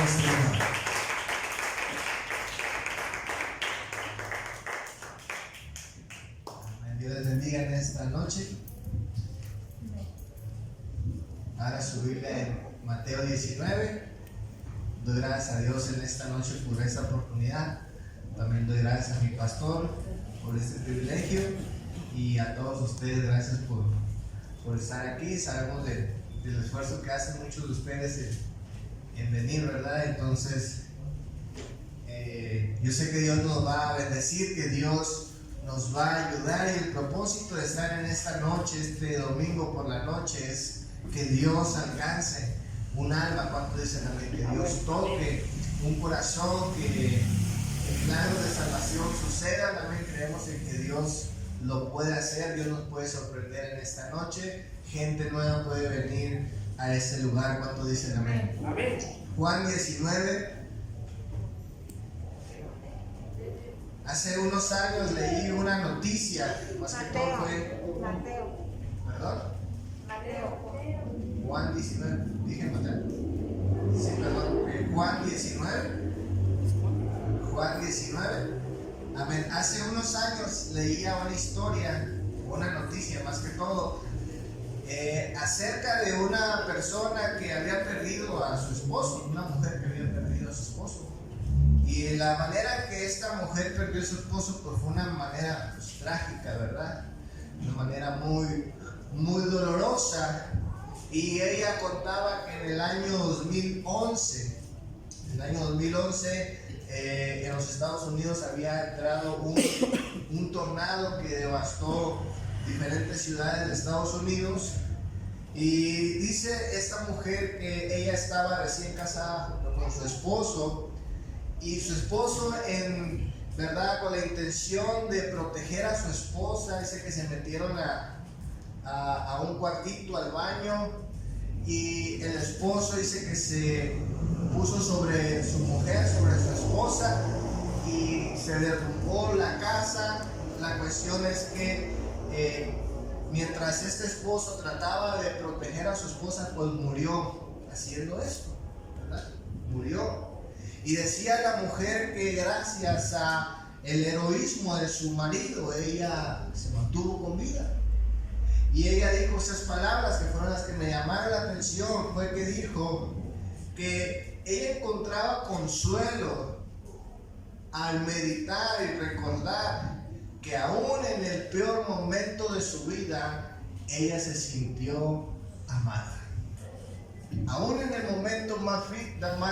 Señor. Dios les bendiga en esta noche. Ahora su Biblia en Mateo 19. Doy gracias a Dios en esta noche por esta oportunidad. También doy gracias a mi pastor por este privilegio y a todos ustedes gracias por estar aquí. Sabemos del esfuerzo que hacen muchos de ustedes en venir, ¿verdad? Entonces yo sé que Dios nos va a bendecir, que Dios nos va a ayudar, y el propósito de estar en esta noche, este domingo por la noche, es que Dios alcance un alma. ¿Cuánto dicen amén? Que Dios toque un corazón, que milagros de salvación sucedan. Amén. Creemos en que Dios lo puede hacer. Dios nos puede sorprender en esta noche. Gente nueva puede venir a este lugar. ¿Cuánto dicen amén? Amén. Juan 19. Hace unos años leí una noticia, más que todo fue... ¿Perdón? Juan 19, dije Mateo. Sí, perdón. Juan 19. Juan 19. Amén. Hace unos años leía una historia, una noticia más que todo, acerca de una persona que había perdido a su esposo, una mujer que había perdido a su esposo. Y la manera en que esta mujer perdió a su esposo pues fue una manera pues, trágica, ¿verdad? Una manera muy, muy dolorosa. Y ella contaba que en el año 2011, en los Estados Unidos había entrado un tornado que devastó diferentes ciudades de Estados Unidos. Y dice esta mujer que ella estaba recién casada junto con su esposo, y su esposo, en verdad, con la intención de proteger a su esposa, dice que se metieron a un cuartito, al baño, y el esposo dice que se puso sobre su mujer, sobre su esposa, y se derrumbó la casa. La cuestión es que mientras este esposo trataba de proteger a su esposa, pues murió haciendo esto, ¿verdad? Murió. Y decía la mujer que gracias a el heroísmo de su marido, ella se mantuvo con vida. Y ella dijo esas palabras que fueron las que me llamaron la atención. Fue que dijo que ella encontraba consuelo al meditar y recordar que aún en el peor momento de su vida, ella se sintió amada. Aún en el momento más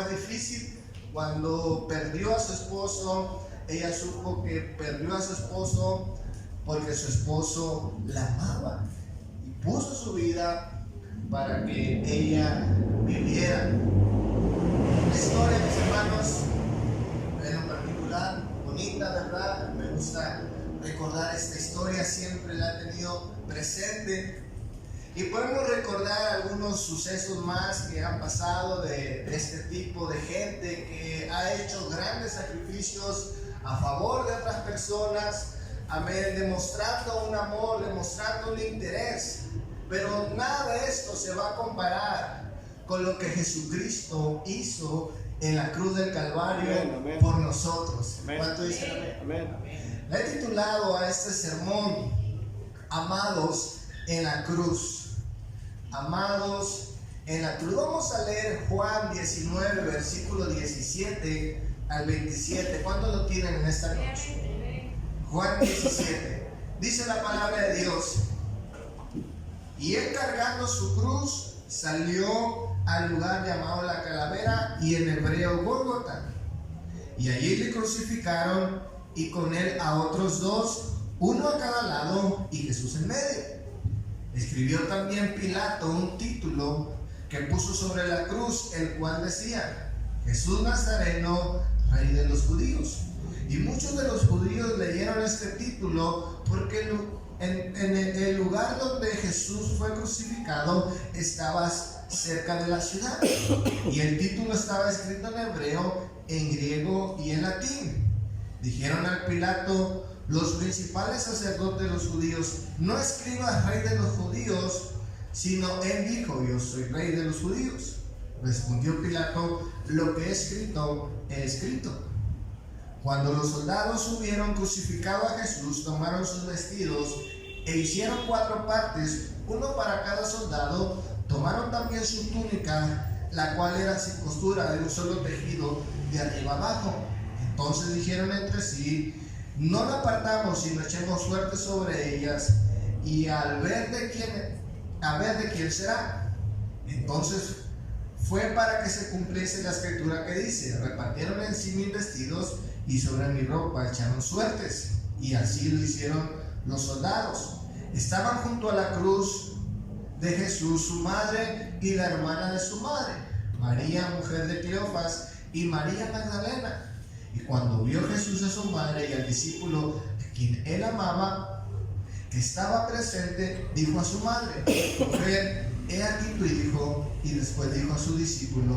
difícil, cuando perdió a su esposo, ella supo que perdió a su esposo porque su esposo la amaba y puso su vida para que ella viviera. Una historia, mis hermanos, en lo particular, bonita, ¿verdad? Me gusta recordar esta historia, siempre la he tenido presente. Y podemos recordar algunos sucesos más que han pasado de este tipo de gente que ha hecho grandes sacrificios a favor de otras personas, amén, demostrando un amor, demostrando un interés. Pero nada de esto se va a comparar con lo que Jesucristo hizo en la cruz del Calvario, amén, por nosotros. Amén. ¿Cuánto dicen amén? Amén. Le he titulado a este sermón, Amados en la cruz. Amados en la cruz. Vamos a leer Juan 19, versículo 17 al 27. ¿Cuántos lo tienen en esta noche? Juan 17. Dice la palabra de Dios: y él, cargando su cruz, salió al lugar llamado La Calavera, y en hebreo Gólgota. Y allí le crucificaron, y con él a otros dos, uno a cada lado y Jesús en medio. Escribió también Pilato un título que puso sobre la cruz, el cual decía: Jesús Nazareno, Rey de los Judíos. Y muchos de los judíos leyeron este título porque en el lugar donde Jesús fue crucificado estaba cerca de la ciudad, y el título estaba escrito en hebreo, en griego y en latín. Dijeron al Pilato los principales sacerdotes de los judíos: no escribas Rey de los Judíos, sino él dijo: yo soy Rey de los Judíos. Respondió Pilato: lo que es escrito. Cuando los soldados hubieron crucificado a Jesús, tomaron sus vestidos e hicieron 4 partes, uno para cada soldado. Tomaron también su túnica, la cual era sin costura, de un solo tejido, de arriba abajo. Entonces dijeron entre sí: no la apartamos, sino echemos suerte sobre ellas, y a ver de quién será. Entonces fue para que se cumpliese la escritura que dice: repartieron en sí mis vestidos, y sobre mi ropa echaron suertes. Y así lo hicieron los soldados. Estaban junto a la cruz de Jesús su madre y la hermana de su madre, María, mujer de Cleofas, y María Magdalena. Y cuando vio Jesús a su madre y al discípulo a quien él amaba, que estaba presente, dijo a su madre: mujer, he aquí tu hijo. Y después dijo a su discípulo: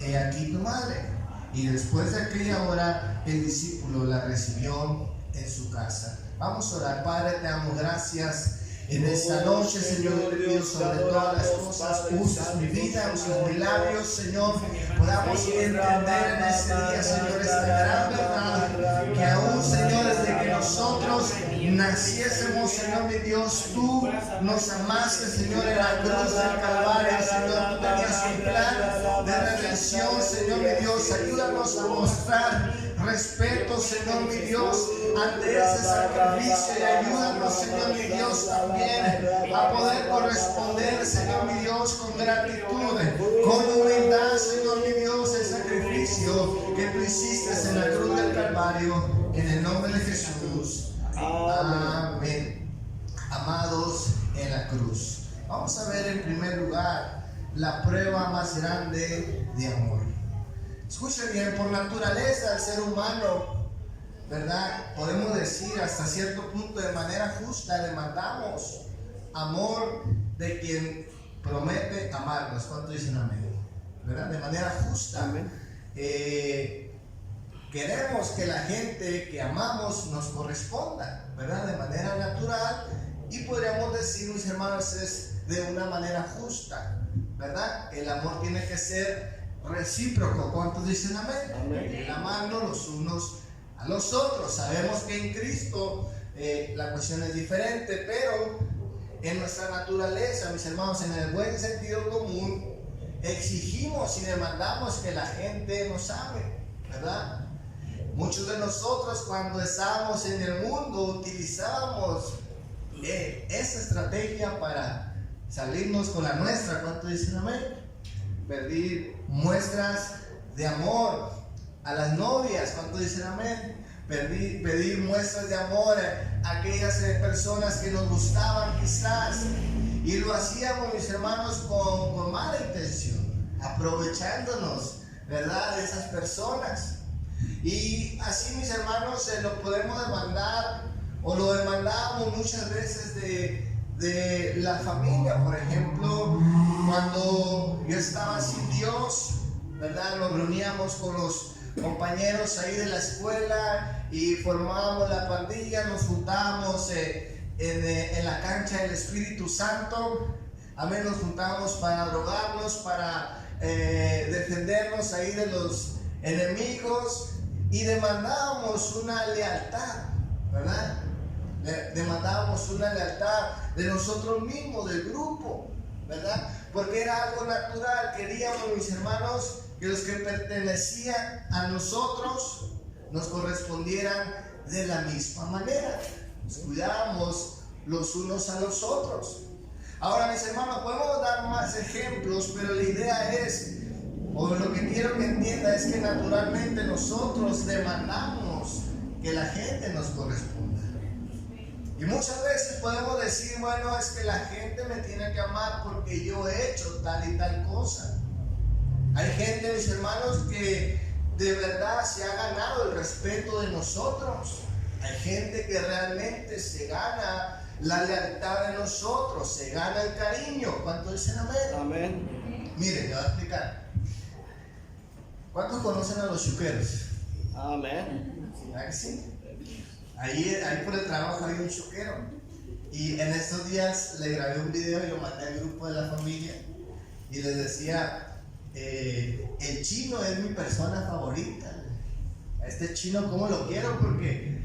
he aquí tu madre. Y después de aquella hora, el discípulo la recibió en su casa. Vamos a orar. Padre, te damos gracias en esta noche, Señor. Te pido sobre todas las cosas, uses mi vida, uses mis labios, Señor. Podamos entender en este día, Señor, esta gran verdad, que aún, Señor, desde que nosotros naciésemos, Señor mi Dios, tú nos amaste, Señor, en la cruz del Calvario, Señor. Tú tenías un plan de redención, Señor mi Dios. Ayúdanos a mostrar respeto, Señor mi Dios, ante ese sacrificio, y ayúdanos, Señor mi Dios, también a poder corresponder, Señor mi Dios, con gratitud, con humildad, Señor mi Dios, el sacrificio que tú hiciste en la cruz del Calvario, en el nombre de Jesús. Amén. Amados en la cruz. Vamos a ver en primer lugar la prueba más grande de amor. Escuche bien, por naturaleza el ser humano, ¿verdad? Podemos decir hasta cierto punto de manera justa, demandamos amor de quien promete amarnos. ¿Cuánto dicen amén? ¿Verdad? De manera justa. Queremos que la gente que amamos nos corresponda, ¿verdad? De manera natural, y podríamos decir, mis hermanos, es de una manera justa, ¿verdad? El amor tiene que ser recíproco. ¿Cuántos dicen amén? Amén. El amarnos los unos a los otros. Sabemos que en Cristo la cuestión es diferente, pero en nuestra naturaleza, mis hermanos, en el buen sentido común, exigimos y demandamos que la gente nos ame, ¿verdad? Muchos de nosotros, cuando estábamos en el mundo, utilizábamos esa estrategia para salirnos con la nuestra. ¿Cuántos dicen amén? Pedir muestras de amor a las novias. ¿Cuántos dicen amén? Pedir muestras de amor a aquellas personas que nos gustaban quizás, y lo hacíamos, mis hermanos, con mala intención, aprovechándonos, ¿verdad?, de esas personas. Y así, mis hermanos, lo podemos demandar, o lo demandamos muchas veces de la familia. Por ejemplo, cuando yo estaba sin Dios, ¿verdad?, nos reuníamos con los compañeros ahí de la escuela y formábamos la pandilla, nos juntábamos en la cancha del Espíritu Santo. Amén. Nos juntábamos para drogarnos, para defendernos ahí de los enemigos, y demandábamos una lealtad, ¿verdad? Demandábamos una lealtad de nosotros mismos, del grupo, ¿verdad? Porque era algo natural. Queríamos, mis hermanos, que los que pertenecían a nosotros nos correspondieran de la misma manera. Nos cuidábamos los unos a los otros. Ahora, mis hermanos, podemos dar más ejemplos, pero la idea es, o lo que quiero que entienda, es que naturalmente nosotros demandamos que la gente nos corresponda. Y muchas veces podemos decir, bueno, es que la gente me tiene que amar porque yo he hecho tal y tal cosa. Hay gente, mis hermanos, que de verdad se ha ganado el respeto de nosotros. Hay gente que realmente se gana la lealtad de nosotros, se gana el cariño. ¿Cuántos dicen amén? Amén. Miren, le voy a explicar. ¿Cuántos conocen a los chuqueros? Amén. ¿Verdad que sí? Ahí por el trabajo hay un chuquero. Y en estos días le grabé un video y lo mandé al grupo de la familia. Y les decía, el chino es mi persona favorita. A este chino, ¿cómo lo quiero? Porque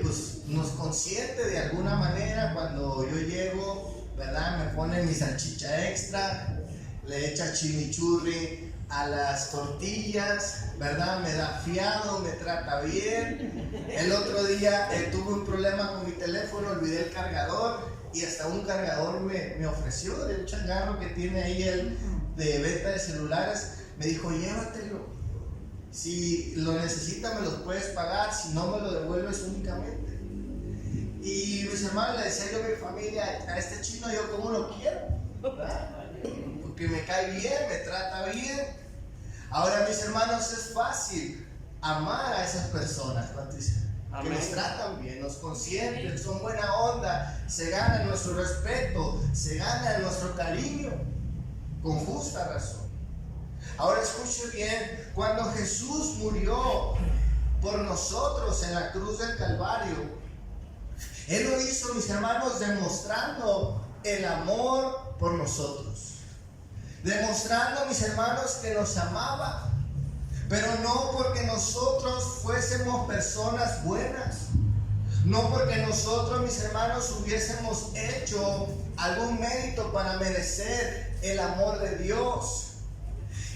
pues nos consiente de alguna manera. Cuando yo llego, ¿verdad? Me pone mi salchicha extra, le echa chimichurri a las tortillas, ¿verdad? Me da fiado, me trata bien. El otro día tuve un problema con mi teléfono, olvidé el cargador y hasta un cargador me ofreció de un changarro que tiene ahí él de venta de celulares. Me dijo, llévatelo, si lo necesitas me los puedes pagar, si no me lo devuelves únicamente. Y mis hermanos, le decía yo a mi familia, a este chino yo cómo lo quiero, ¿verdad? Porque me cae bien, me trata bien. Ahora, mis hermanos, es fácil amar a esas personas, ¿cuánto dicen? Que nos tratan bien, nos consienten, son buena onda, se ganan nuestro respeto, se ganan nuestro cariño, con justa razón. Ahora escuche bien, cuando Jesús murió por nosotros en la cruz del Calvario, Él lo hizo, mis hermanos, demostrando el amor por nosotros. Demostrando, mis hermanos, que nos amaba, pero no porque nosotros fuésemos personas buenas, no porque nosotros, mis hermanos, hubiésemos hecho algún mérito para merecer el amor de Dios.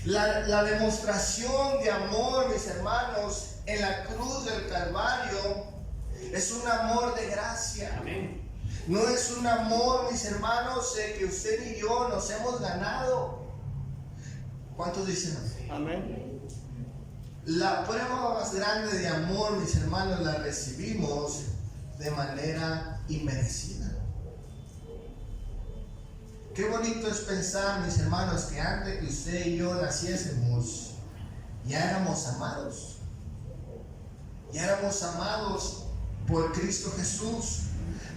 La demostración de amor, mis hermanos, en la cruz del Calvario es un amor de gracia. Amén. No es un amor, mis hermanos, que usted y yo nos hemos ganado. ¿Cuántos dicen así? Amén. La prueba más grande de amor, mis hermanos, la recibimos de manera inmerecida. Qué bonito es pensar, mis hermanos, que antes que usted y yo naciésemos, ya éramos amados. Ya éramos amados por Cristo Jesús.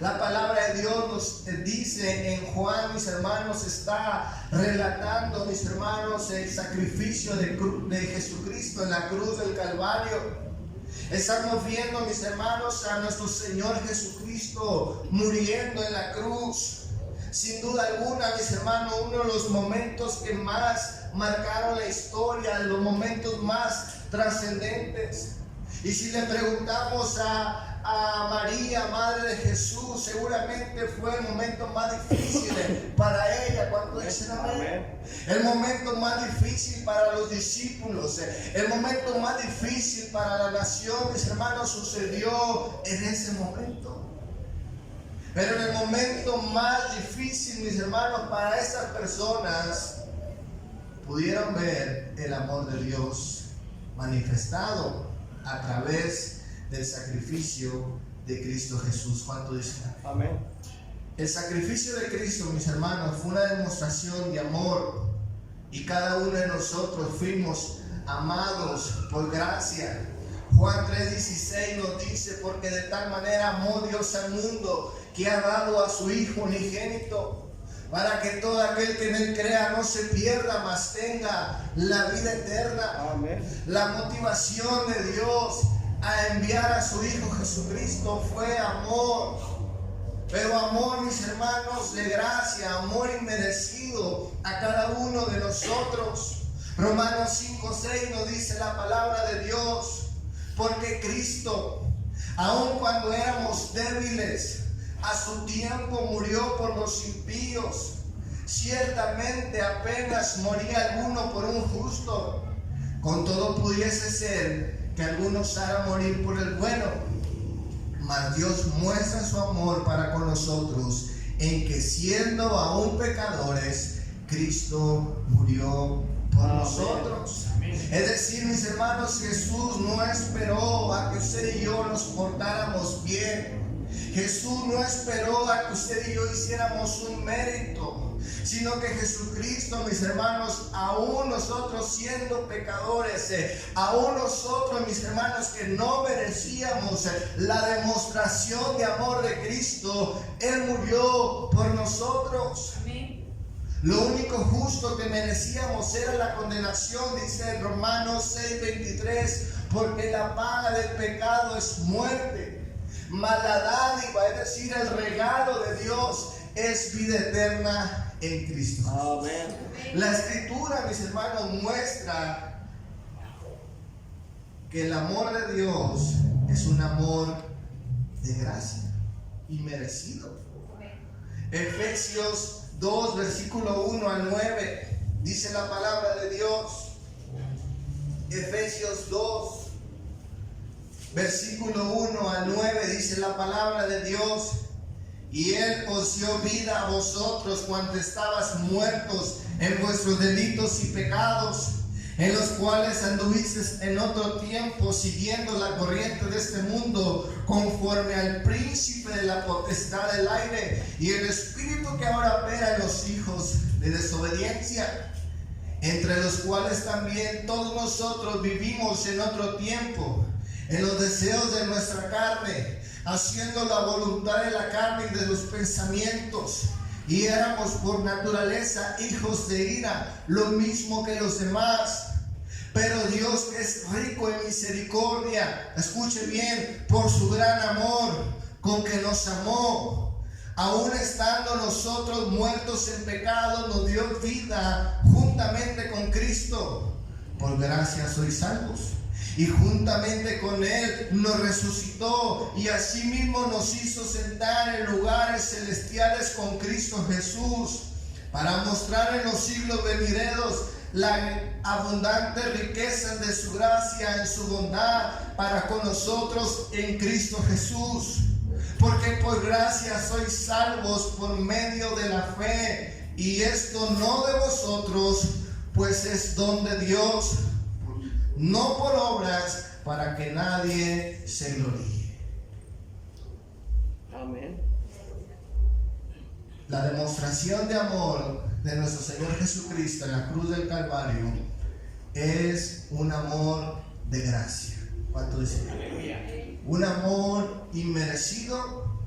La palabra de Dios nos dice en Juan, mis hermanos, está relatando, mis hermanos, el sacrificio de Jesucristo en la cruz del Calvario. Estamos viendo, mis hermanos, a nuestro Señor Jesucristo muriendo en la cruz. Sin duda alguna, mis hermanos, uno de los momentos que más marcaron la historia, los momentos más trascendentes. Y si le preguntamos a María, madre de Jesús, seguramente fue el momento más difícil para ella. ¿Cuánto dicen amén? El momento más difícil para los discípulos, el momento más difícil para la nación, mis hermanos, sucedió en ese momento. Pero en el momento más difícil, mis hermanos, para esas personas, pudieron ver el amor de Dios manifestado a través del sacrificio de Cristo Jesús. ¿Cuánto dicen? Amén. El sacrificio de Cristo, mis hermanos, fue una demostración de amor, y cada uno de nosotros fuimos amados por gracia. Juan 3:16 nos dice, porque de tal manera amó Dios al mundo, que ha dado a su Hijo unigénito, para que todo aquel que en Él crea no se pierda, mas tenga la vida eterna. Amén. La motivación de Dios a enviar a su Hijo Jesucristo fue amor, pero amor, mis hermanos, de gracia, amor inmerecido a cada uno de nosotros. Romanos 5:6 nos dice la palabra de Dios, porque Cristo, aun cuando éramos débiles, a su tiempo murió por los impíos. Ciertamente apenas moría alguno por un justo, con todo pudiese ser que alguno osara morir por el bueno. Mas Dios muestra su amor para con nosotros, en que siendo aún pecadores, Cristo murió por nosotros. Es decir, mis hermanos, Jesús no esperó a que usted y yo nos portáramos bien. Jesús no esperó a que usted y yo hiciéramos un mérito, sino que Jesucristo, mis hermanos, aún nosotros siendo pecadores, aún nosotros, mis hermanos, que no merecíamos la demostración de amor de Cristo, Él murió por nosotros. Amén. Lo único justo que merecíamos era la condenación, dice en Romanos 6:23, porque la paga del pecado es muerte, mas la dádiva, es decir, el regalo de Dios, es vida eterna en Cristo. Amén. La Escritura, mis hermanos, muestra que el amor de Dios es un amor de gracia y merecido. Efesios 2, versículo 1 al 9, dice la palabra de Dios. Efesios 2, versículo 1 al 9, dice la palabra de Dios: y Él os dio vida a vosotros cuando estabas muertos en vuestros delitos y pecados, en los cuales anduvisteis en otro tiempo, siguiendo la corriente de este mundo, conforme al príncipe de la potestad del aire, y el espíritu que ahora opera en los hijos de desobediencia, entre los cuales también todos nosotros vivimos en otro tiempo, en los deseos de nuestra carne, haciendo la voluntad de la carne y de los pensamientos, y éramos por naturaleza hijos de ira, lo mismo que los demás. Pero Dios, que es rico en misericordia, escuche bien, por su gran amor con que nos amó, aun estando nosotros muertos en pecado, nos dio vida juntamente con Cristo. Por gracia sois salvos. Y juntamente con Él nos resucitó y asimismo nos hizo sentar en lugares celestiales con Cristo Jesús, para mostrar en los siglos venideros la abundante riqueza de su gracia en su bondad para con nosotros en Cristo Jesús. Porque por gracia sois salvos por medio de la fe, y esto no de vosotros, pues es don de Dios, no por obras, para que nadie se gloríe. Amén. La demostración de amor de nuestro Señor Jesucristo en la cruz del Calvario es un amor de gracia. ¿Cuánto dicen? Un amor inmerecido,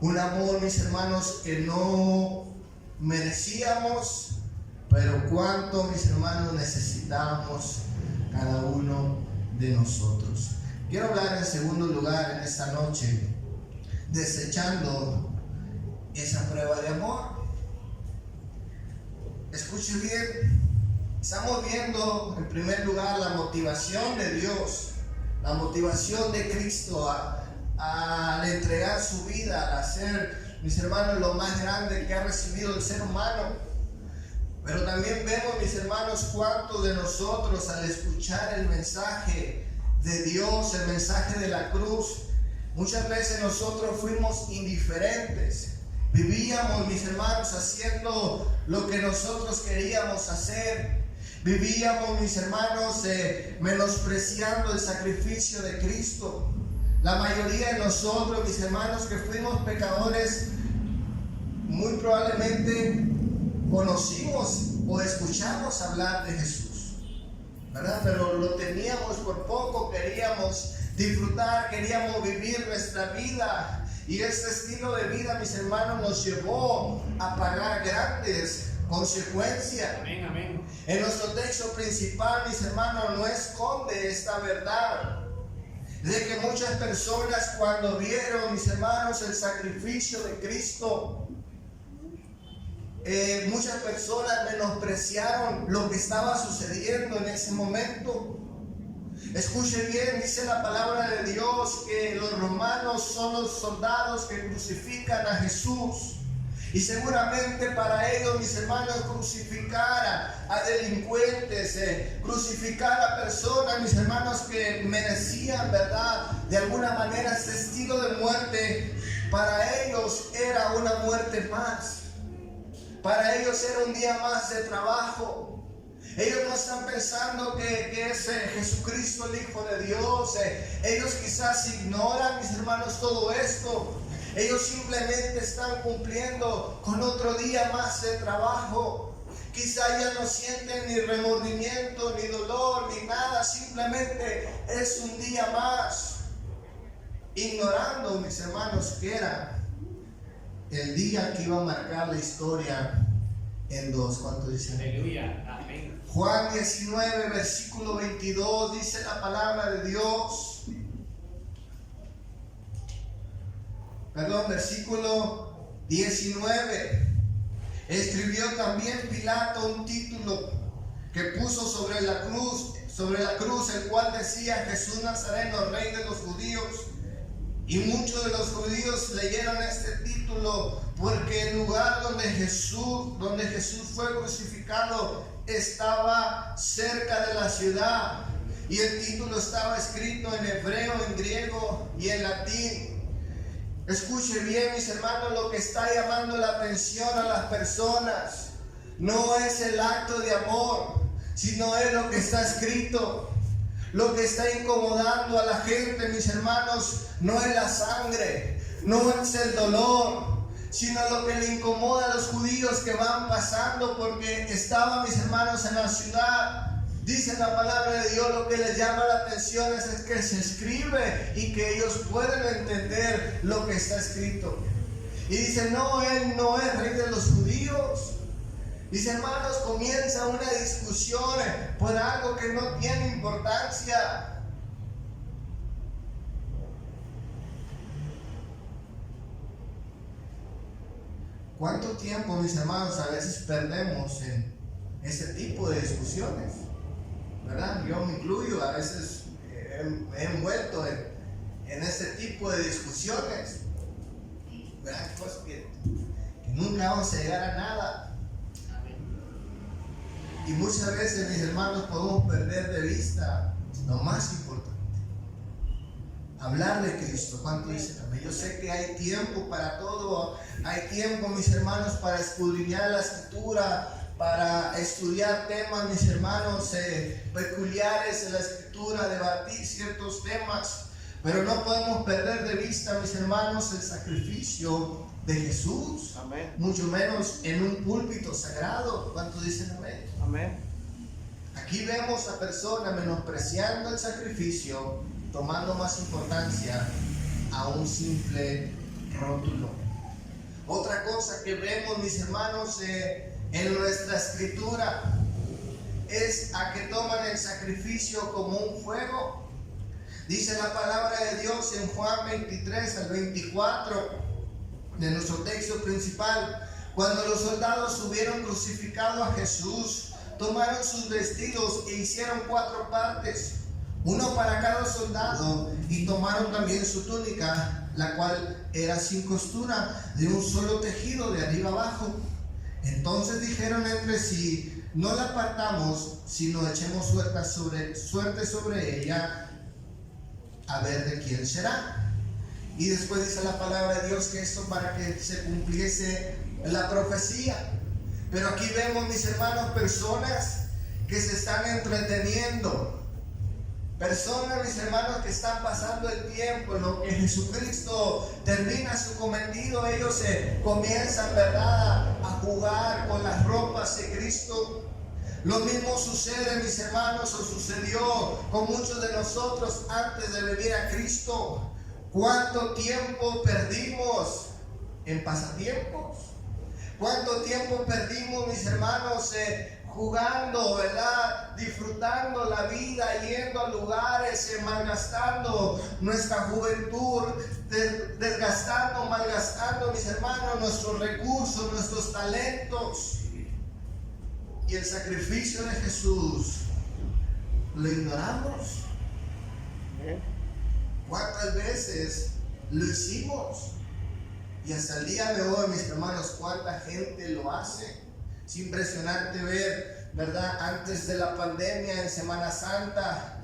un amor, mis hermanos, que no merecíamos, pero cuánto, mis hermanos, necesitamos cada uno de nosotros. Quiero hablar en segundo lugar en esta noche, desechando esa prueba de amor. Escuche bien, estamos viendo en primer lugar la motivación de Dios, la motivación de Cristo al entregar su vida, al hacer, mis hermanos, lo más grande que ha recibido el ser humano. Pero también vemos, mis hermanos, cuántos de nosotros, al escuchar el mensaje de Dios, el mensaje de la cruz, muchas veces nosotros fuimos indiferentes. Vivíamos, mis hermanos, haciendo lo que nosotros queríamos hacer. Vivíamos, mis hermanos, menospreciando el sacrificio de Cristo. La mayoría de nosotros, mis hermanos, que fuimos pecadores, muy probablemente conocimos o escuchamos hablar de Jesús, ¿verdad? Pero lo teníamos por poco, queríamos disfrutar, queríamos vivir nuestra vida, y este estilo de vida, mis hermanos, nos llevó a pagar grandes consecuencias. Amén, amén. En nuestro texto principal, mis hermanos, no esconde esta verdad de que muchas personas, cuando vieron, mis hermanos, el sacrificio de Cristo, muchas personas menospreciaron lo que estaba sucediendo en ese momento. Escuche bien, dice la palabra de Dios que los romanos son los soldados que crucifican a Jesús. Y seguramente para ellos, mis hermanos, crucificar a delincuentes, crucificar a personas, mis hermanos, que merecían, ¿verdad?, de alguna manera este estilo de muerte, para ellos era una muerte más. Para ellos era un día más de trabajo. Ellos no están pensando que es Jesucristo el Hijo de Dios. Ellos quizás ignoran, mis hermanos, todo esto. Ellos simplemente están cumpliendo con otro día más de trabajo. Quizá ya no sienten ni remordimiento, ni dolor, ni nada. Simplemente es un día más. Ignorando, mis hermanos, que era el día que iba a marcar la historia en dos. ¿Cuánto dicen? Aleluya. Amén. Juan 19, versículo 22, dice la palabra de Dios. Perdón, versículo 19. Escribió también Pilato un título que puso sobre la cruz, el cual decía: Jesús Nazareno, Rey de los judíos. Y muchos de los judíos leyeron este título porque el lugar donde Jesús fue crucificado estaba cerca de la ciudad, y el título estaba escrito en hebreo, en griego y en latín. Escuche bien, mis hermanos, lo que está llamando la atención a las personas no es el acto de amor, sino es lo que está escrito. Lo que está incomodando a la gente, mis hermanos, no es la sangre, no es el dolor, sino lo que le incomoda a los judíos que van pasando, porque estaban, mis hermanos, en la ciudad. Dice la palabra de Dios, lo que les llama la atención es que se escribe y que ellos pueden entender lo que está escrito. Y dice: no, Él no es Rey de los judíos. Dice, hermanos, comienza una discusión por algo que no tiene importancia. ¿Cuánto tiempo, mis hermanos, a veces perdemos en ese tipo de discusiones? ¿Verdad? Yo me incluyo, a veces me he envuelto en ese tipo de discusiones. ¿Verdad? Cosas que nunca vamos a llegar a nada. Y muchas veces, mis hermanos, podemos perder de vista lo más importante: hablar de Cristo. ¿Cuánto dicen amén? Yo sé que hay tiempo para todo. Hay tiempo, mis hermanos, para escudriñar la Escritura, para estudiar temas, mis hermanos, peculiares en la Escritura, debatir ciertos temas. Pero no podemos perder de vista, mis hermanos, el sacrificio de Jesús. Amén. Mucho menos en un púlpito sagrado. ¿Cuántos dicen amén? Amén. Aquí vemos a personas menospreciando el sacrificio, tomando más importancia a un simple rótulo. Otra cosa que vemos, mis hermanos, en nuestra Escritura es a que toman el sacrificio como un juego. Dice la palabra de Dios en Juan 23 al 24 de nuestro texto principal: cuando los soldados hubieron crucificado a Jesús, tomaron sus vestidos e hicieron 4 partes, uno para cada soldado, y tomaron también su túnica, la cual era sin costura, de un solo tejido de arriba abajo. Entonces dijeron entre sí: no la partamos, sino echemos suerte sobre ella, a ver de quién será. Y después dice la palabra de Dios que esto para que se cumpliese la profecía. Pero aquí vemos, mis hermanos, personas que se están entreteniendo. Personas, mis hermanos, que están pasando el tiempo. En lo que Jesucristo termina su cometido, ellos se comienzan, ¿verdad?, a jugar con las ropas de Cristo. Lo mismo sucede, mis hermanos, o sucedió con muchos de nosotros antes de venir a Cristo. ¿Cuánto tiempo perdimos en pasatiempos? ¿Cuánto tiempo perdimos, mis hermanos, jugando, ¿verdad?, disfrutando la vida, yendo a lugares, malgastando nuestra juventud, desgastando, malgastando, mis hermanos, nuestros recursos, nuestros talentos? Y el sacrificio de Jesús lo ignoramos. ¿Cuántas veces lo hicimos? Y hasta el día de hoy, mis hermanos, cuánta gente lo hace. Es impresionante ver, ¿verdad? Antes de la pandemia, en Semana Santa,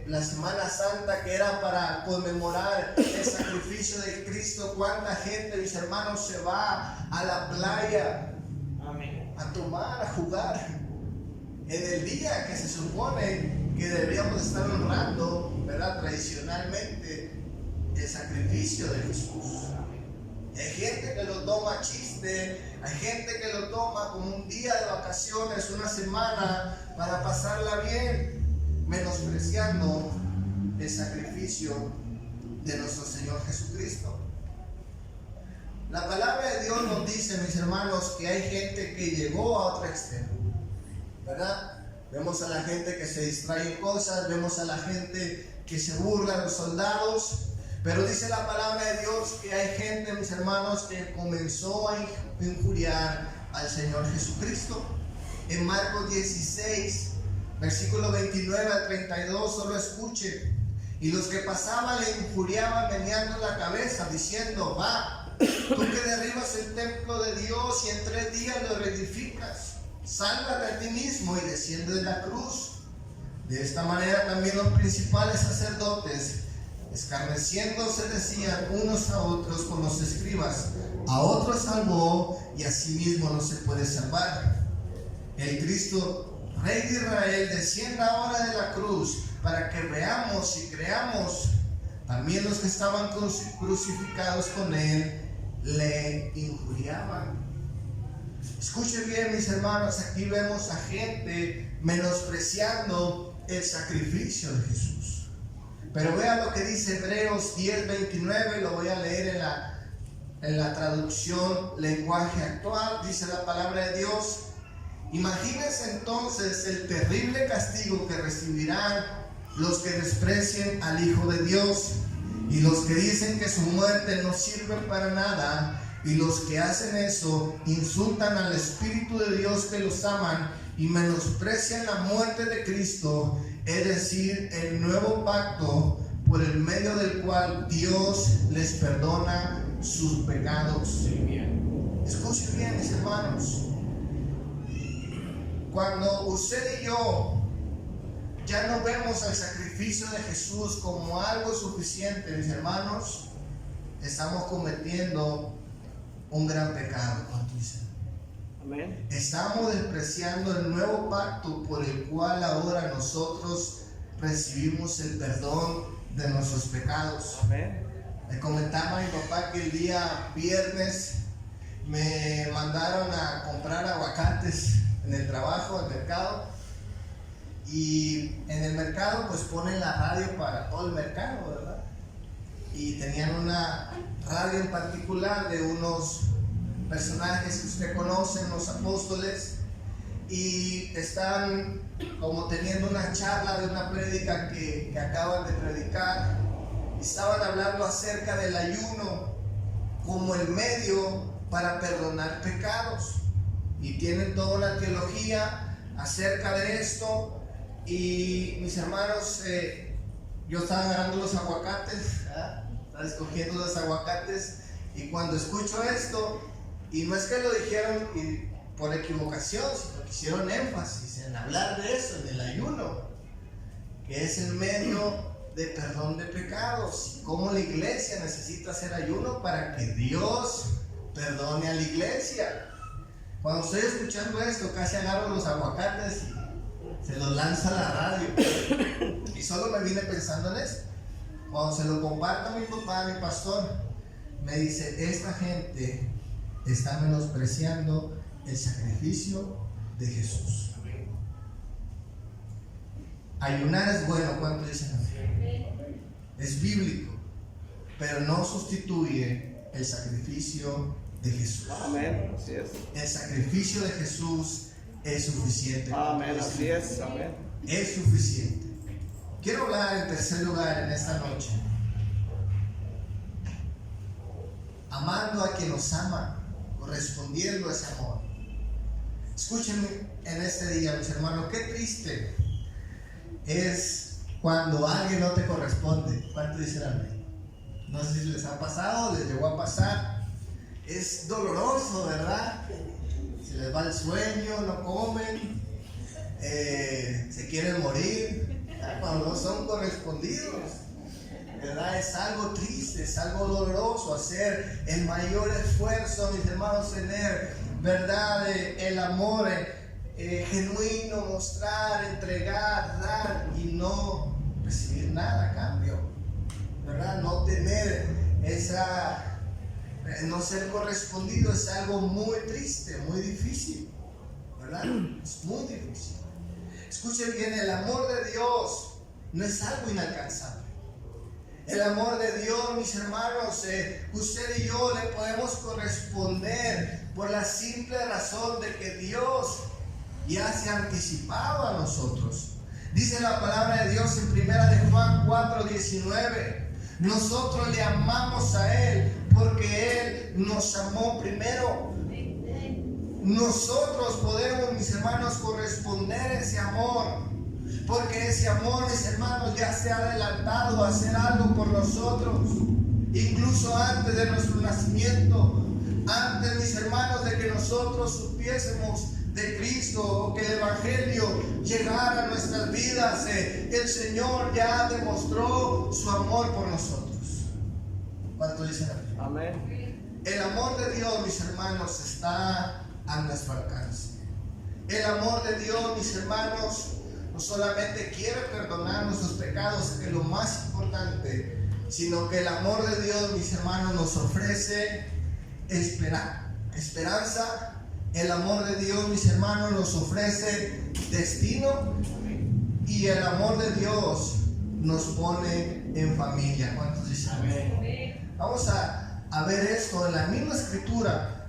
la Semana Santa que era para conmemorar el sacrificio de Cristo, cuánta gente, mis hermanos, se va a la playa. Amén. A tomar, a jugar, en el día que se supone que deberíamos estar honrando, ¿verdad?, tradicionalmente el sacrificio de Jesús. Hay gente que lo toma chiste, hay gente que lo toma como un día de vacaciones, una semana, para pasarla bien, menospreciando el sacrificio de nuestro Señor Jesucristo. La palabra de Dios nos dice, mis hermanos, que hay gente que llegó a otro extremo, ¿verdad? Vemos a la gente que se distrae en cosas, vemos a la gente que se burla de los soldados, pero dice la palabra de Dios que hay gente, mis hermanos, que comenzó a injuriar, al Señor Jesucristo. En Marcos 16, versículo 29 al 32, solo escuche. Y los que pasaban le injuriaban meneando la cabeza, diciendo: va, tú que derribas el templo de Dios y en 3 días lo reedificas, sálvate a ti mismo y desciende de la cruz. De esta manera también los principales sacerdotes, escarneciéndose, decían unos a otros con los escribas: a otro salvó y a sí mismo no se puede salvar. El Cristo, Rey de Israel, descienda ahora de la cruz, para que veamos y creamos. También los que estaban crucificados con él le injuriaban. Escuchen bien, mis hermanos, aquí vemos a gente menospreciando el sacrificio de Jesús. Pero vean lo que dice Hebreos 10:29, lo voy a leer en la traducción lenguaje actual. Dice la palabra de Dios: imagínense entonces el terrible castigo que recibirán los que desprecien al Hijo de Dios, y los que dicen que su muerte no sirve para nada, y los que hacen eso insultan al Espíritu de Dios que los aman y menosprecian la muerte de Cristo, es decir, el nuevo pacto por el medio del cual Dios les perdona sus pecados. Escuchen bien, mis hermanos. Cuando usted y yo ya no vemos el sacrificio de Jesús como algo suficiente, mis hermanos, estamos cometiendo un gran pecado. ¿Cuánto dicen? Amén. Estamos despreciando el nuevo pacto por el cual ahora nosotros recibimos el perdón de nuestros pecados. Amén. Me comentaba mi papá que el día viernes me mandaron a comprar aguacates en el trabajo, al mercado. Y en el mercado pues ponen la radio para todo el mercado, ¿verdad? Y tenían una radio en particular de unos personajes que usted conoce, los apóstoles, y están como teniendo una charla de una prédica que acaban de predicar. Y estaban hablando acerca del ayuno como el medio para perdonar pecados, y tienen toda una teología acerca de esto. Y mis hermanos, yo estaba agarrando los aguacates, ¿verdad? Estaba escogiendo los aguacates, y cuando escucho esto, y no es que lo dijeron por equivocación, sino que hicieron énfasis en hablar de eso, en el ayuno, que es el medio de perdón de pecados, y cómo la iglesia necesita hacer ayuno para que Dios perdone a la iglesia. Cuando estoy escuchando esto, casi agarro los aguacates y se los lanza a la radio. Y solo me vine pensando en eso. Cuando se lo comparto a mi papá, a mi pastor, me dice: esta gente está menospreciando el sacrificio de Jesús. Ayunar es bueno. ¿Cuánto dicen amén? Es bíblico, pero no sustituye el sacrificio de Jesús. Amén. Así es. El sacrificio de Jesús es suficiente. Amén, así es, amén. Es suficiente. Quiero hablar en tercer lugar en esta noche. Amando a quien nos ama, correspondiendo a ese amor. Escúchenme en este día, mis hermanos, qué triste es cuando alguien no te corresponde. ¿Cuánto dicen amén? No sé si les ha pasado, les llegó a pasar. Es doloroso, ¿verdad? Se les va el sueño, no comen, se quieren morir, ¿verdad? Cuando no son correspondidos, ¿verdad? Es algo triste, es algo doloroso hacer el mayor esfuerzo, mis hermanos, tener, ¿verdad? El amor genuino, mostrar, entregar, dar y no recibir nada a cambio, ¿verdad? No tener esa... No ser correspondido es algo muy triste, muy difícil, ¿verdad? Es muy difícil. Escuchen bien, el amor de Dios no es algo inalcanzable. El amor de Dios, mis hermanos, usted y yo le podemos corresponder por la simple razón de que Dios ya se ha anticipado a nosotros. Dice la palabra de Dios en 1 de Juan 4:19. Nosotros le amamos a Él porque Él nos amó primero. nosotros podemos, mis hermanos, corresponder ese amor. Porque ese amor, mis hermanos, ya se ha adelantado a hacer algo por nosotros. Incluso antes de nuestro nacimiento, antes, mis hermanos, de que nosotros supiésemos de Cristo o que el Evangelio llegara a nuestras vidas, el Señor ya demostró su amor por nosotros. ¿Cuántos dicen amén? Amén. El amor de Dios, mis hermanos, está a nuestro alcance. El amor de Dios, mis hermanos, no solamente quiere perdonar nuestros pecados, que es lo más importante, sino que el amor de Dios, mis hermanos, nos ofrece esperanza. El amor de Dios, mis hermanos, nos ofrece destino. Y el amor de Dios nos pone en familia. ¿Cuántos dicen amén? Vamos a ver esto en la misma escritura.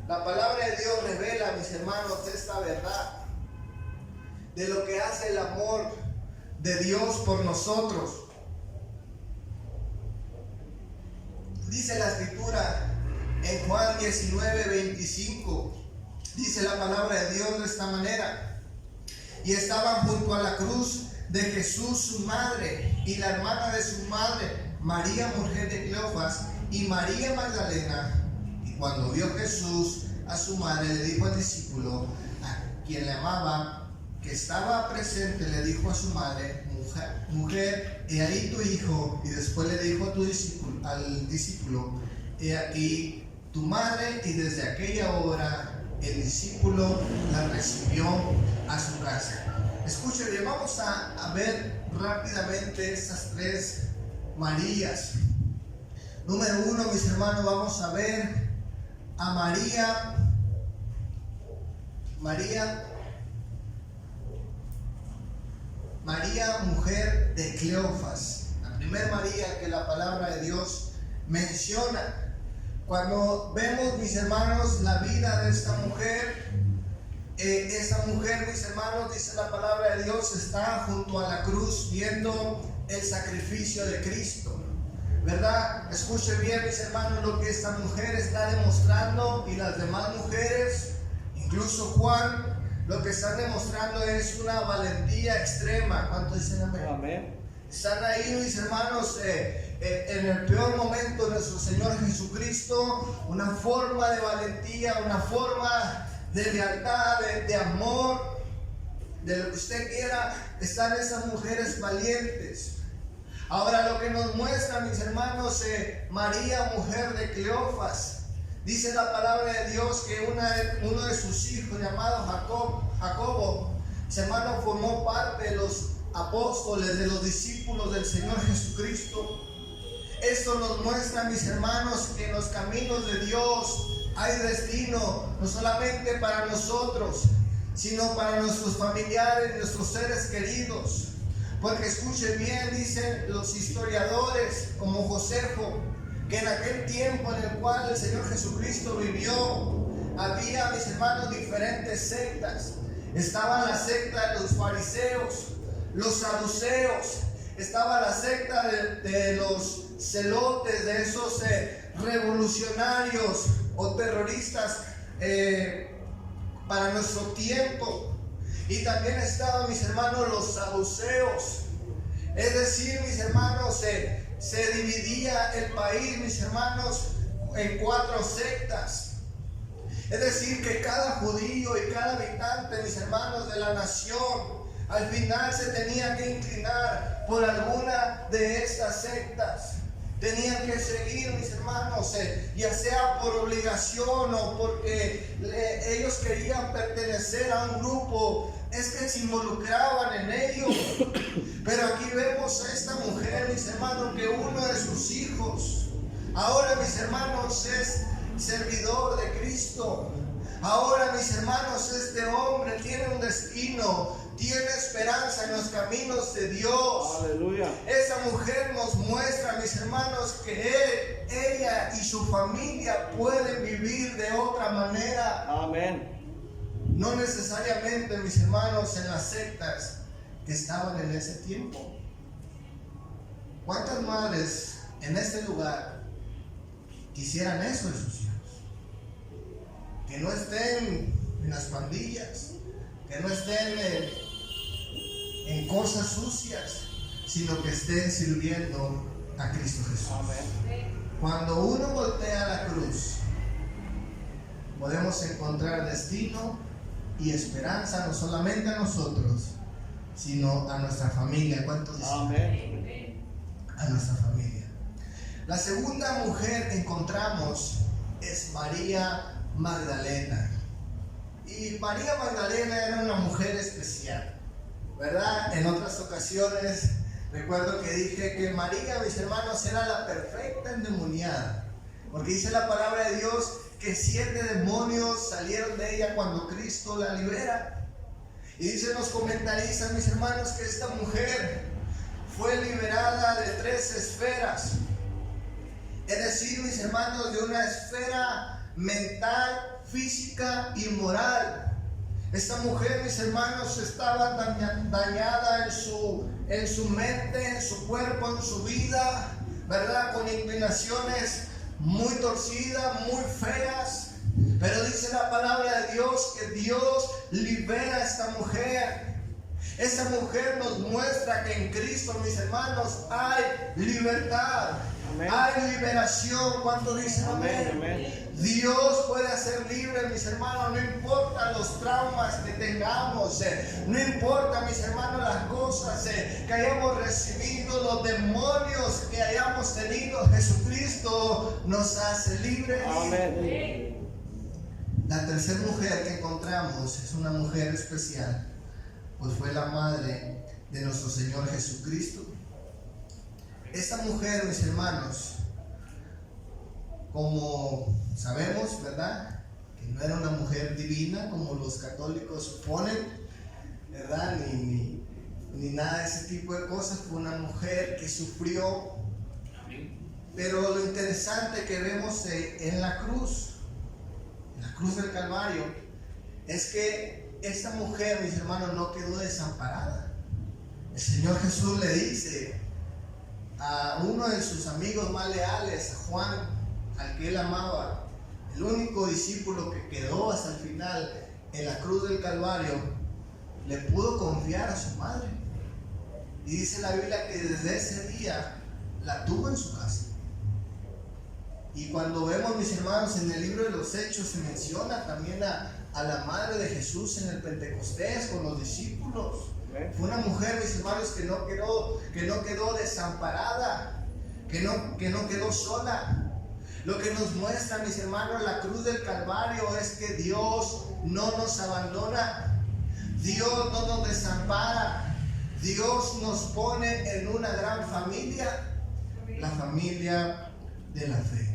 La palabra de Dios revela, mis hermanos, esta verdad de lo que hace el amor de Dios por nosotros. Dice la escritura en Juan 19:25, dice la palabra de Dios de esta manera: y estaban junto a la cruz de Jesús su madre y la hermana de su madre, María, mujer de Cleofas, y María Magdalena. Y cuando vio Jesús a su madre, le dijo al discípulo, a quien le amaba, que estaba presente, le dijo a su madre: mujer, he ahí tu hijo. Y después le dijo al discípulo: he aquí tu madre. Y desde aquella hora el discípulo la recibió a su casa. Escuchen bien, vamos a ver rápidamente estas tres Marías. Número uno, mis hermanos, vamos a ver a María, mujer de Cleofas. La primera María que la palabra de Dios menciona. Cuando vemos, mis hermanos, la vida de esta mujer, mis hermanos, dice la palabra de Dios, está junto a la cruz viendo el sacrificio de Cristo, ¿verdad? Escuchen bien, mis hermanos, lo que esta mujer está demostrando, y las demás mujeres, incluso Juan, lo que están demostrando es una valentía extrema. ¿Cuántos dicen amén? Amén. Están ahí, mis hermanos, en el peor momento de nuestro Señor Jesucristo, una forma de valentía, una forma de lealtad, de amor, de lo que usted quiera. Están esas mujeres valientes. Ahora, lo que nos muestra, mis hermanos, María, mujer de Cleofas, dice la palabra de Dios que uno de sus hijos, llamado Jacobo, mis hermanos, formó parte de los apóstoles, de los discípulos del Señor Jesucristo. Esto nos muestra, mis hermanos, que en los caminos de Dios hay destino, no solamente para nosotros, sino para nuestros familiares, nuestros seres queridos. Porque escuchen bien, dicen los historiadores como Josefo, que en aquel tiempo en el cual el Señor Jesucristo vivió, había, mis hermanos, diferentes sectas. Estaba la secta de los fariseos, los saduceos, estaba la secta de los celotes, de esos revolucionarios o terroristas para nuestro tiempo. Y también estaban, mis hermanos, los saduceos. Es decir, mis hermanos, se dividía el país, mis hermanos, en 4 sectas. Es decir, que cada judío y cada habitante, mis hermanos, de la nación, al final se tenía que inclinar por alguna de estas sectas. Tenían que seguir, mis hermanos, ya sea por obligación o porque ellos querían pertenecer a un grupo, es que se involucraban en ello. Pero aquí vemos a esta mujer, mis hermanos, que uno de sus hijos, ahora, mis hermanos, es servidor de Cristo. Ahora, mis hermanos, este hombre tiene un destino, tiene esperanza en los caminos de Dios. Aleluya. Esa mujer nos muestra, mis hermanos, que ella y su familia pueden vivir de otra manera. Amén. No necesariamente, mis hermanos, en las sectas que estaban en ese tiempo. ¿Cuántas madres en este lugar quisieran eso de sus hijos? que no estén en las pandillas, que no estén en cosas sucias, sino que estén sirviendo a Cristo Jesús. Cuando uno voltea a la cruz, podemos encontrar destino y esperanza no solamente a nosotros, sino a nuestra familia. ¿Cuántos dicen? Amén. A nuestra familia. La segunda mujer que encontramos es María Magdalena. Y María Magdalena era una mujer especial, ¿verdad? En otras ocasiones recuerdo que dije que María, mis hermanos, era la perfecta endemoniada, porque dice la palabra de Dios que 7 demonios salieron de ella cuando Cristo la libera. Y dicen los comentaristas, mis hermanos, que esta mujer fue liberada de 3 esferas. Es decir, mis hermanos, de una esfera mental, física y moral. Esta mujer, mis hermanos, estaba dañada en su mente, en su cuerpo, en su vida, ¿verdad? Con inclinaciones muy torcidas, muy feas. Pero dice la palabra de Dios que Dios libera a esta mujer. Esta mujer nos muestra que en Cristo, mis hermanos, hay libertad. Amén. Hay liberación. ¿Cuánto dicen amén? Amén? Dios puede hacer libre, mis hermanos, no importa los traumas que tengamos, no importa, mis hermanos, las cosas que hayamos recibido, los demonios que hayamos tenido. Jesucristo nos hace libres. Amén. La tercera mujer que encontramos es una mujer especial, pues fue la madre de nuestro Señor Jesucristo. Esta mujer, mis hermanos, como sabemos, ¿verdad?, que no era una mujer divina como los católicos suponen, ¿verdad?, ni nada de ese tipo de cosas. Fue una mujer que sufrió. Pero lo interesante que vemos en la cruz del Calvario, es que esta mujer, mis hermanos, no quedó desamparada. El Señor Jesús le dice a uno de sus amigos más leales, a Juan, al que él amaba, el único discípulo que quedó hasta el final en la cruz del Calvario, le pudo confiar a su madre. Y dice la Biblia que desde ese día la tuvo en su casa. Y cuando vemos, mis hermanos, en el libro de los Hechos se menciona también a la madre de Jesús en el Pentecostés con los discípulos. Fue una mujer, mis hermanos, que no quedó desamparada, que no quedó sola. Lo que nos muestra, mis hermanos, la cruz del Calvario es que Dios no nos abandona, Dios no nos desampara, Dios nos pone en una gran familia, la familia de la fe.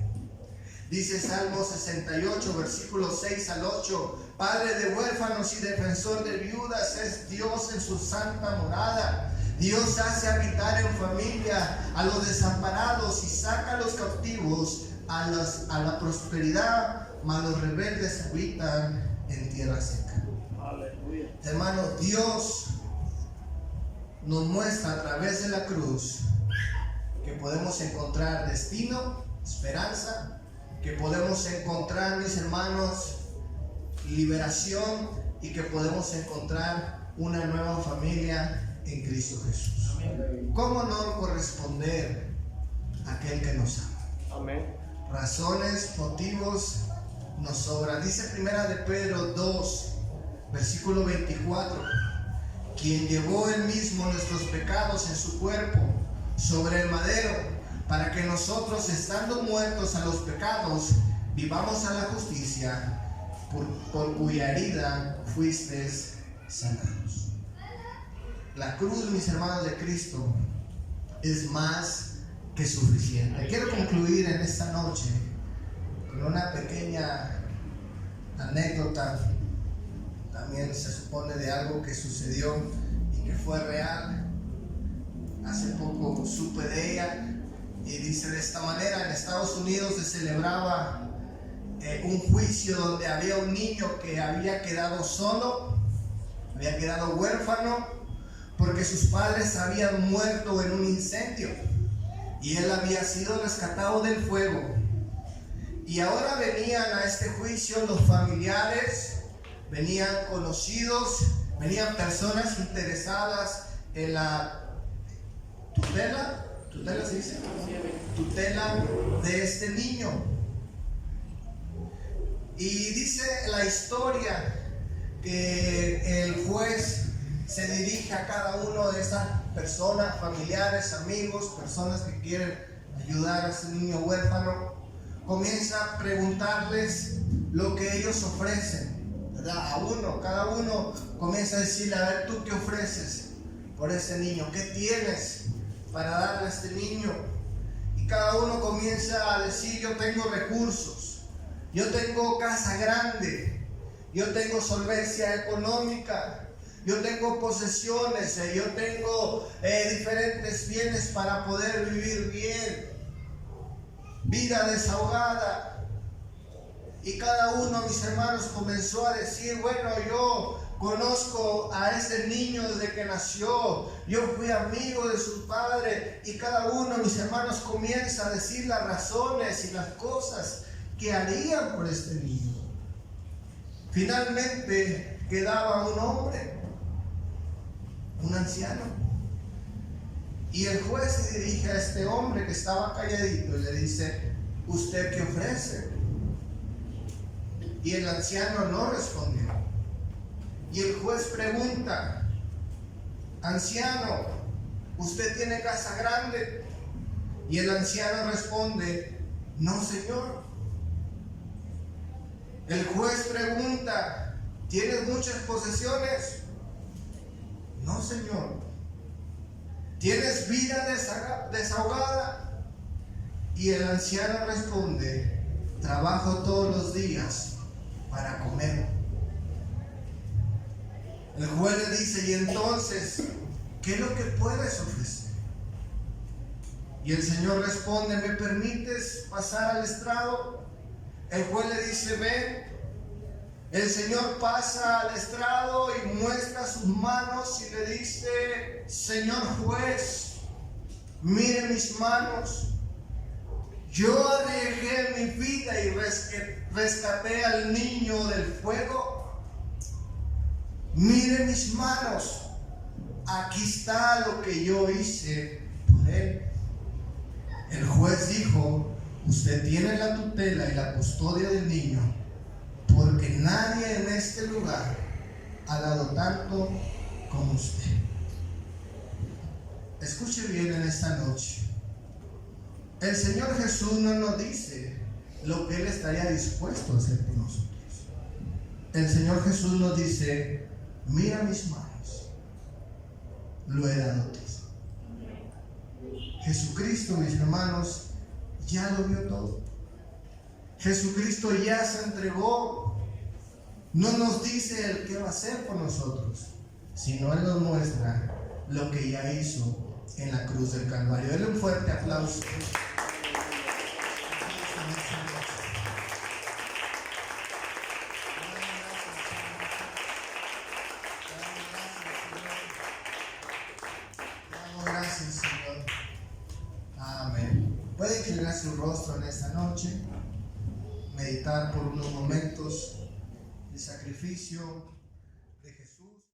Dice Salmo 68, versículos 6 al 8: Padre de huérfanos y defensor de viudas es Dios en su santa morada. Dios hace habitar en familia a los desamparados y saca a los cautivos a la prosperidad, mas los rebeldes habitan en tierra seca. Aleluya. Hermanos, Dios nos muestra a través de la cruz que podemos encontrar destino, esperanza, que podemos encontrar, mis hermanos, liberación, y que podemos encontrar una nueva familia en Cristo Jesús. Amén. ¿Cómo no corresponder a aquel que nos ama? Amén. Razones, motivos nos sobran. Dice Primera de Pedro 2, versículo 24: quien llevó él mismo nuestros pecados en su cuerpo sobre el madero, para que nosotros, estando muertos a los pecados, vivamos a la justicia, por cuya herida fuisteis sanados. La cruz, mis hermanos, de Cristo es más que suficiente. Quiero concluir en esta noche con una pequeña anécdota. También se supone de algo que sucedió y que fue real. Hace poco supe de ella. Y dice de esta manera: en Estados Unidos se celebraba un juicio donde había un niño que había quedado solo, había quedado huérfano, porque sus padres habían muerto en un incendio y él había sido rescatado del fuego. Y ahora venían a este juicio los familiares, venían conocidos, venían personas interesadas en la tutela se dice, tutela de este niño. Y dice la historia que el juez se dirige a cada uno de estas personas, familiares, amigos, personas que quieren ayudar a ese niño huérfano. Comienza a preguntarles lo que ellos ofrecen, ¿verdad? Cada uno comienza a decirle: a ver, ¿tú qué ofreces por ese niño? ¿Qué tienes para darle a este niño? Y cada uno comienza a decir: yo tengo recursos, yo tengo casa grande, yo tengo solvencia económica, yo tengo posesiones, yo tengo diferentes bienes para poder vivir bien, vida desahogada. Y cada uno, mis hermanos, comenzó a decir: bueno, yo conozco a ese niño desde que nació, yo fui amigo de su padre. Y cada uno, mis hermanos, comienza a decir las razones y las cosas que harían por este niño. Finalmente quedaba un hombre, un anciano, y el juez se dirige a este hombre que estaba calladito y le dice: ¿usted qué ofrece? Y el anciano no respondió. Y el juez pregunta: anciano, ¿usted tiene casa grande? Y el anciano responde: no, señor. El juez pregunta: ¿tienes muchas posesiones? No, señor. ¿Tienes vida desahogada? Y el anciano responde: trabajo todos los días para comer. El juez le dice: y entonces, ¿qué es lo que puedes ofrecer? Y el señor responde: ¿me permites pasar al estrado? El juez le dice: ven. El señor pasa al estrado y muestra sus manos y le dice: señor juez, mire mis manos. Yo arriesgué mi vida y rescaté al niño del fuego. Mire mis manos. Aquí está lo que yo hice por él. El juez dijo: usted tiene la tutela y la custodia del niño, porque nadie en este lugar ha dado tanto como usted. Escuche bien en esta noche. El Señor Jesús no nos dice lo que Él estaría dispuesto a hacer por nosotros. El Señor Jesús nos dice: mira mis manos, lo he dado todo. Jesucristo, mis hermanos, ya lo vio todo. Jesucristo ya se entregó. No nos dice Él qué va a hacer por nosotros, sino Él nos muestra lo que ya hizo en la cruz del Calvario. Denle un fuerte aplauso. Gracias, Señor. Amén. Puede inclinar su rostro en esta noche, meditar por unos momentos de sacrificio.